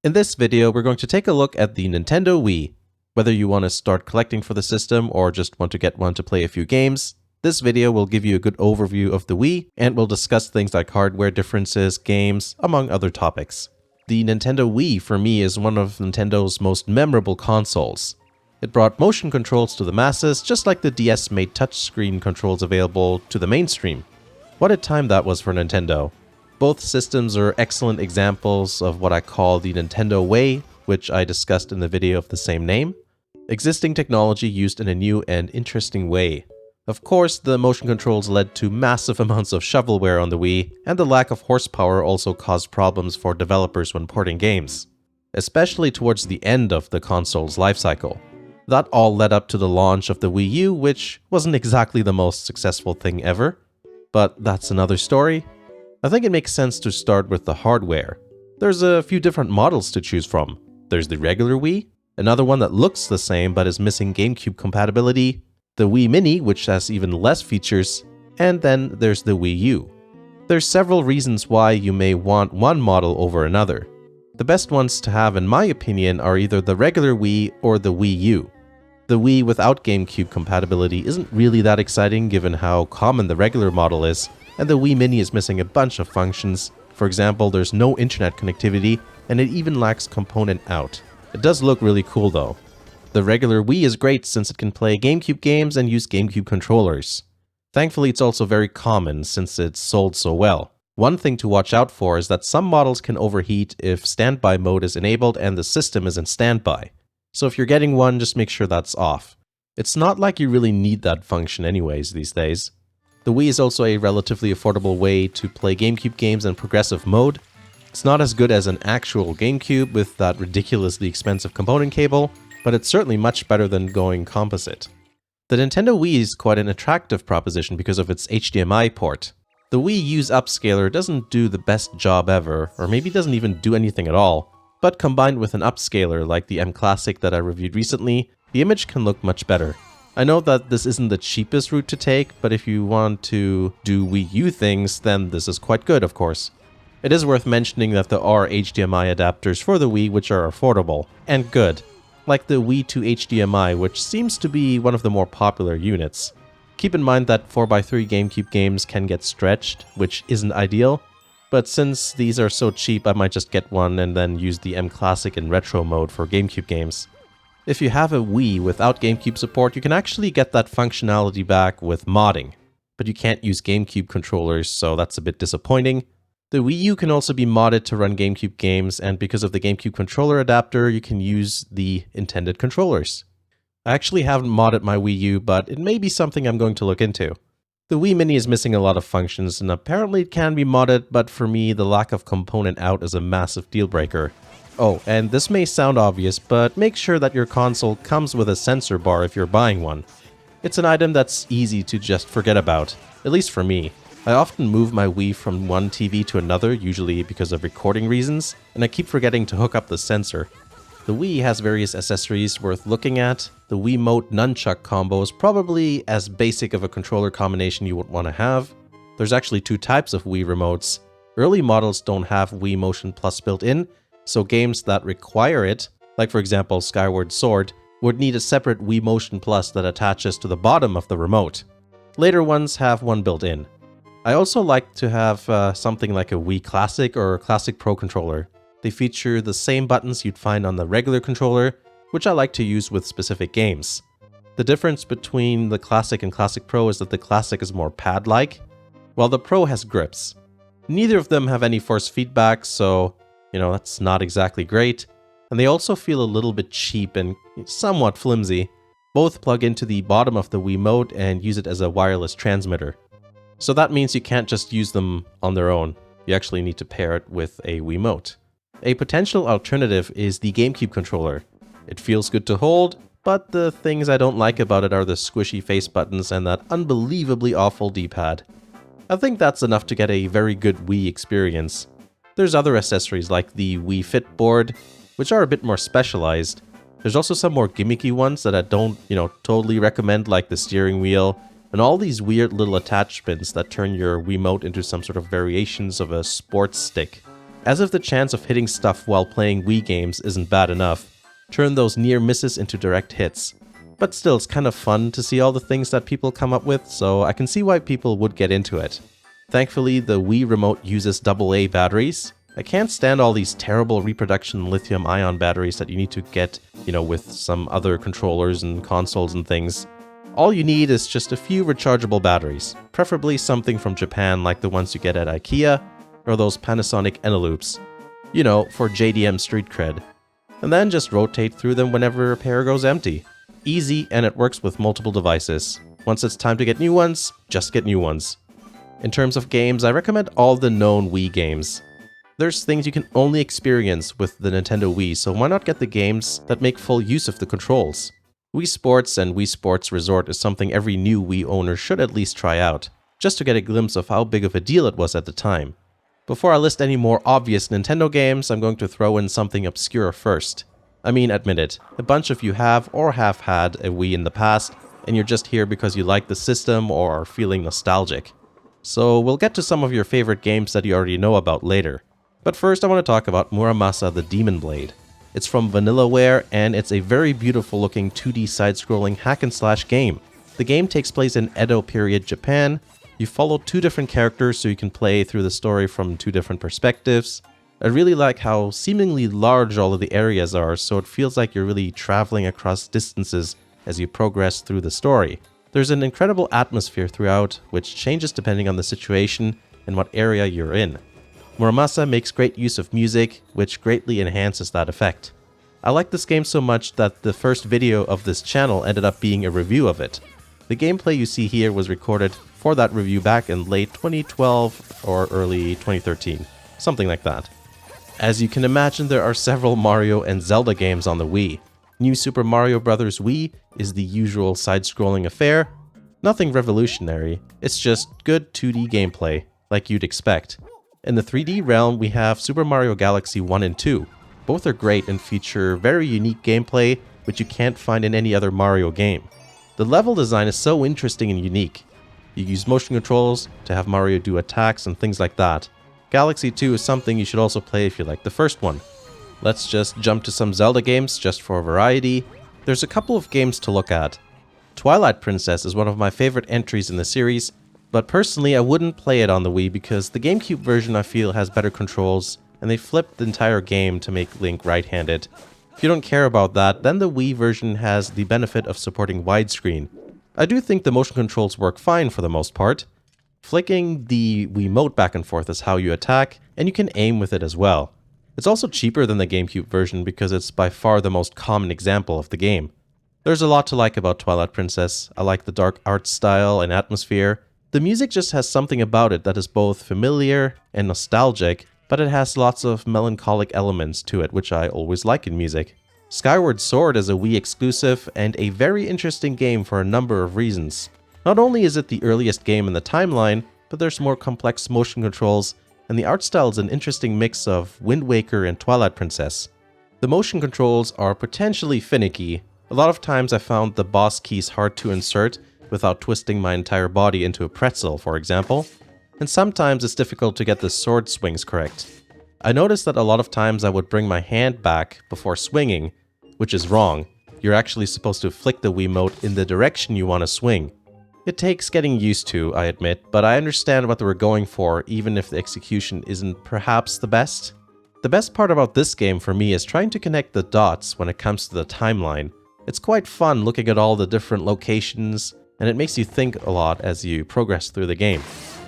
In this video, we're going to take a look at the Nintendo Wii. Whether you want to start collecting for the system or just want to get one to play a few games, this video will give you a good overview of the Wii and will discuss things like hardware differences, games, among other topics. The Nintendo Wii for me is one of Nintendo's most memorable consoles. It brought motion controls to the masses just like the DS made touchscreen controls available to the mainstream. What a time that was for Nintendo. Both systems are excellent examples of what I call the Nintendo way, which I discussed in the video of the same name. Existing technology used in a new and interesting way. Of course, the motion controls led to massive amounts of shovelware on the Wii, and the lack of horsepower also caused problems for developers when porting games, especially towards the end of the console's lifecycle. That all led up to the launch of the Wii U, which wasn't exactly the most successful thing ever. But that's another story. I think it makes sense to start with the hardware. There's a few different models to choose from. There's the regular Wii, another one that looks the same but is missing GameCube compatibility, the Wii Mini, which has even less features, and then there's the Wii U. There's several reasons why you may want one model over another. The best ones to have, in my opinion, are either the regular Wii or the Wii U. The Wii without GameCube compatibility isn't really that exciting given how common the regular model is, and the Wii Mini is missing a bunch of functions. For example, there's no internet connectivity, and it even lacks component out. It does look really cool though. The regular Wii is great since it can play GameCube games and use GameCube controllers. Thankfully, it's also very common since it's sold so well. One thing to watch out for is that some models can overheat if standby mode is enabled and the system is in standby. So if you're getting one, just make sure that's off. It's not like you really need that function anyways these days. The Wii is also a relatively affordable way to play GameCube games in progressive mode. It's not as good as an actual GameCube with that ridiculously expensive component cable, but it's certainly much better than going composite. The Nintendo Wii is quite an attractive proposition because of its HDMI port. The Wii U's upscaler doesn't do the best job ever, or maybe doesn't even do anything at all, but combined with an upscaler like the M Classic that I reviewed recently, the image can look much better. I know that this isn't the cheapest route to take, but if you want to do Wii U things, then this is quite good, of course. It is worth mentioning that there are HDMI adapters for the Wii which are affordable and good, like the Wii to HDMI, which seems to be one of the more popular units. Keep in mind that 4x3 GameCube games can get stretched, which isn't ideal, but since these are so cheap, I might just get one and then use the M Classic in retro mode for GameCube games. If you have a Wii without GameCube support, you can actually get that functionality back with modding, but you can't use GameCube controllers, so that's a bit disappointing. The Wii U can also be modded to run GameCube games, and because of the GameCube controller adapter, you can use the intended controllers. I actually haven't modded my Wii U, but it may be something I'm going to look into. The Wii Mini is missing a lot of functions, and apparently it can be modded, but for me, the lack of component out is a massive deal breaker. Oh, and this may sound obvious, but make sure that your console comes with a sensor bar if you're buying one. It's an item that's easy to just forget about, at least for me. I often move my Wii from one TV to another, usually because of recording reasons, and I keep forgetting to hook up the sensor. The Wii has various accessories worth looking at. The Wiimote nunchuck combo is probably as basic of a controller combination you would want to have. There's actually two types of Wii remotes. Early models don't have Wii Motion Plus built in, so games that require it, like for example Skyward Sword, would need a separate Wii Motion Plus that attaches to the bottom of the remote. Later ones have one built in. I also like to have something like a Wii Classic or Classic Pro controller. They feature the same buttons you'd find on the regular controller, which I like to use with specific games. The difference between the Classic and Classic Pro is that the Classic is more pad-like, while the Pro has grips. Neither of them have any force feedback, so that's not exactly great. And they also feel a little bit cheap and somewhat flimsy. Both plug into the bottom of the Wiimote and use it as a wireless transmitter. So that means you can't just use them on their own. You actually need to pair it with a Wiimote. A potential alternative is the GameCube controller. It feels good to hold, but the things I don't like about it are the squishy face buttons and that unbelievably awful D-pad. I think that's enough to get a very good Wii experience. There's other accessories like the Wii Fit board, which are a bit more specialized. There's also some more gimmicky ones that I don't, totally recommend, like the steering wheel, and all these weird little attachments that turn your Wiimote into some sort of variations of a sports stick. As if the chance of hitting stuff while playing Wii games isn't bad enough, turn those near misses into direct hits. But still, it's kind of fun to see all the things that people come up with, so I can see why people would get into it. Thankfully, the Wii remote uses AA batteries. I can't stand all these terrible reproduction lithium-ion batteries that you need to get, with some other controllers and consoles and things. All you need is just a few rechargeable batteries, preferably something from Japan like the ones you get at IKEA, or those Panasonic Eneloops. For JDM street cred. And then just rotate through them whenever a pair goes empty. Easy, and it works with multiple devices. Once it's time to get new ones, just get new ones. In terms of games, I recommend all the known Wii games. There's things you can only experience with the Nintendo Wii, so why not get the games that make full use of the controls? Wii Sports and Wii Sports Resort is something every new Wii owner should at least try out, just to get a glimpse of how big of a deal it was at the time. Before I list any more obvious Nintendo games, I'm going to throw in something obscure first. I mean, admit it, a bunch of you have or have had a Wii in the past, and you're just here because you like the system or are feeling nostalgic. So we'll get to some of your favorite games that you already know about later. But first I want to talk about Muramasa the Demon Blade. It's from Vanillaware, and it's a very beautiful looking 2D side-scrolling hack-and-slash game. The game takes place in Edo period Japan. You follow two different characters so you can play through the story from two different perspectives. I really like how seemingly large all of the areas are, so it feels like you're really traveling across distances as you progress through the story. There's an incredible atmosphere throughout, which changes depending on the situation and what area you're in. Muramasa makes great use of music, which greatly enhances that effect. I like this game so much that the first video of this channel ended up being a review of it. The gameplay you see here was recorded for that review back in late 2012 or early 2013, something like that. As you can imagine, there are several Mario and Zelda games on the Wii. New Super Mario Bros. Wii is the usual side-scrolling affair. Nothing revolutionary, it's just good 2D gameplay, like you'd expect. In the 3D realm, we have Super Mario Galaxy 1 and 2. Both are great and feature very unique gameplay, which you can't find in any other Mario game. The level design is so interesting and unique. You use motion controls to have Mario do attacks and things like that. Galaxy 2 is something you should also play if you like the first one. Let's just jump to some Zelda games just for variety. There's a couple of games to look at. Twilight Princess is one of my favorite entries in the series, but personally I wouldn't play it on the Wii because the GameCube version I feel has better controls, and they flipped the entire game to make Link right-handed. If you don't care about that, then the Wii version has the benefit of supporting widescreen. I do think the motion controls work fine for the most part. Flicking the Wiimote back and forth is how you attack, and you can aim with it as well. It's also cheaper than the GameCube version because it's by far the most common example of the game. There's a lot to like about Twilight Princess. I like the dark art style and atmosphere. The music just has something about it that is both familiar and nostalgic, but it has lots of melancholic elements to it, which I always like in music. Skyward Sword is a Wii exclusive and a very interesting game for a number of reasons. Not only is it the earliest game in the timeline, but there's more complex motion controls, and the art style is an interesting mix of Wind Waker and Twilight Princess. The motion controls are potentially finicky. A lot of times I found the boss keys hard to insert without twisting my entire body into a pretzel, for example, and sometimes it's difficult to get the sword swings correct. I noticed that a lot of times I would bring my hand back before swinging, which is wrong. You're actually supposed to flick the Wiimote in the direction you want to swing. It takes getting used to, I admit, but I understand what they were going for, even if the execution isn't perhaps the best. The best part about this game for me is trying to connect the dots when it comes to the timeline. It's quite fun looking at all the different locations, and it makes you think a lot as you progress through the game.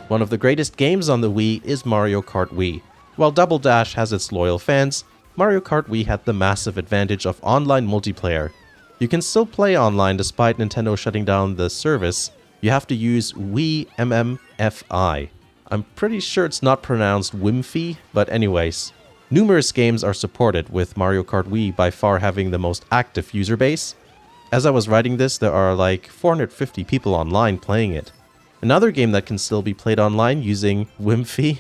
One of the greatest games on the Wii is Mario Kart Wii. While Double Dash has its loyal fans, Mario Kart Wii had the massive advantage of online multiplayer. You can still play online despite Nintendo shutting down the service. You have to use Wii MMFI. I'm pretty sure it's not pronounced Wimfy, but anyways. Numerous games are supported, with Mario Kart Wii by far having the most active user base. As I was writing this, there are like 450 people online playing it. Another game that can still be played online using Wimfy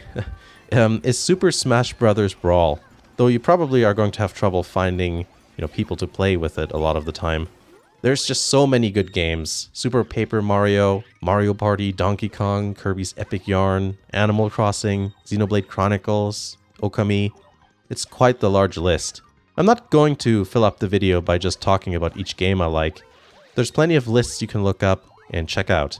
is Super Smash Bros. Brawl, though you probably are going to have trouble finding, people to play with it a lot of the time. There's just so many good games. Super Paper Mario, Mario Party, Donkey Kong, Kirby's Epic Yarn, Animal Crossing, Xenoblade Chronicles, Okami. It's quite the large list. I'm not going to fill up the video by just talking about each game I like. There's plenty of lists you can look up and check out.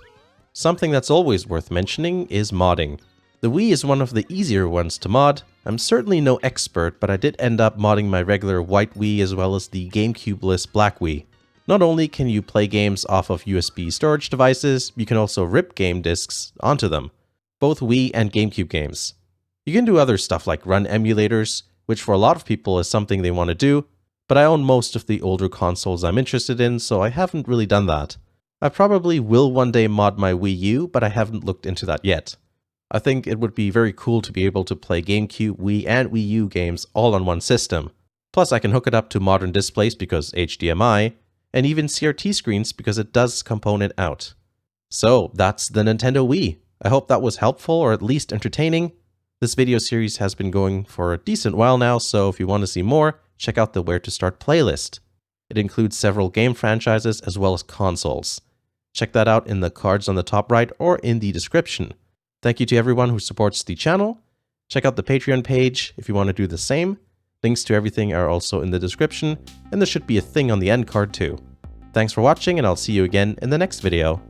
Something that's always worth mentioning is modding. The Wii is one of the easier ones to mod. I'm certainly no expert, but I did end up modding my regular white Wii as well as the GameCube-less black Wii. Not only can you play games off of USB storage devices, you can also rip game discs onto them. Both Wii and GameCube games. You can do other stuff like run emulators, which for a lot of people is something they want to do, but I own most of the older consoles I'm interested in, so I haven't really done that. I probably will one day mod my Wii U, but I haven't looked into that yet. I think it would be very cool to be able to play GameCube, Wii, and Wii U games all on one system. Plus I can hook it up to modern displays because HDMI, and even CRT screens because it does component out. So that's the Nintendo Wii. I hope that was helpful or at least entertaining. This video series has been going for a decent while now, so if you want to see more, check out the Where to Start playlist. It includes several game franchises as well as consoles. Check that out in the cards on the top right or in the description. Thank you to everyone who supports the channel. Check out the Patreon page if you want to do the same. Links to everything are also in the description, and there should be a thing on the end card too. Thanks for watching, and I'll see you again in the next video.